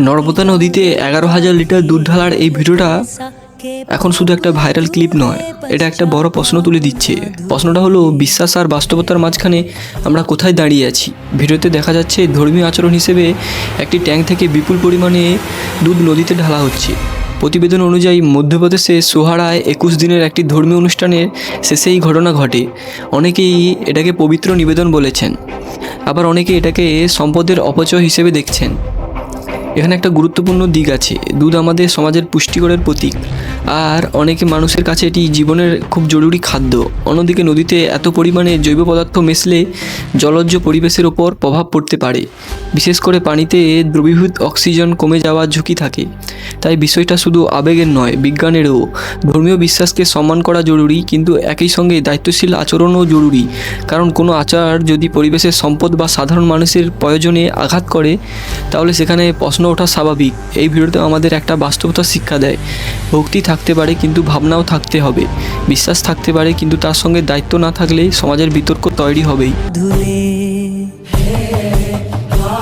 নর্মদা নদীতে 11,000 লিটার দুধ ঢালার এই ভিডিওটা এখন শুধু একটা ভাইরাল ক্লিপ নয়, এটা একটা বড় প্রশ্ন তুলে দিচ্ছে। প্রশ্নটা হলো, বিশ্বাস আর বাস্তবতার মাঝখানে আমরা কোথায় দাঁড়িয়ে আছি। ভিডিওতে দেখা যাচ্ছে ধর্মীয় আচরণ হিসেবে একটি ট্যাঙ্ক থেকে বিপুল পরিমাণে দুধ নদীতে ঢালা হচ্ছে। প্রতিবেদন অনুযায়ী মধ্যপ্রদেশে সোহারায় 21 দিনের একটি ধর্মীয় অনুষ্ঠানের শেষে এই ঘটনা ঘটে। অনেকেই এটাকে পবিত্র নিবেদন বলেছেন, আবার অনেকে এটাকে সম্পদের অপচয় হিসেবে দেখছেন। এখানে একটা গুরুত্বপূর্ণ দিক আছে, দুধ আমাদের সমাজের পুষ্টিকরের প্রতীক, আর অনেকে মানুষের কাছে এটি জীবনের খুব জরুরি খাদ্য। অন্যদিকে নদীতে এত পরিমাণে জৈব পদার্থ মেশলে জলজ পরিবেশের ওপর প্রভাব পড়তে পারে, বিশেষ করে পানিতে দ্রবীভূত অক্সিজেন কমে যাওয়ার ঝুঁকি থাকে। তাই বিষয়টা শুধু আবেগের নয়, বিজ্ঞানেরও। ধর্মীয় বিশ্বাসকে সম্মান করা জরুরি, কিন্তু একই সঙ্গে দায়িত্বশীল আচরণও জরুরি। কারণ কোনো আচার যদি পরিবেশের সম্পদ বা সাধারণ মানুষের প্রয়োজনে আঘাত করে, তাহলে সেখানে প্রশ্ন ওঠা স্বাভাবিক। এই ভিডিওতে আমাদের একটা বাস্তবতা শিক্ষা দেয়, ভক্তি থাকতে পারে কিন্তু ভাবনাও থাকতে হবে, বিশ্বাস থাকতে পারে কিন্তু তার সঙ্গে দায়িত্ব না থাকলে সমাজের বিতর্ক তৈরি হবেই।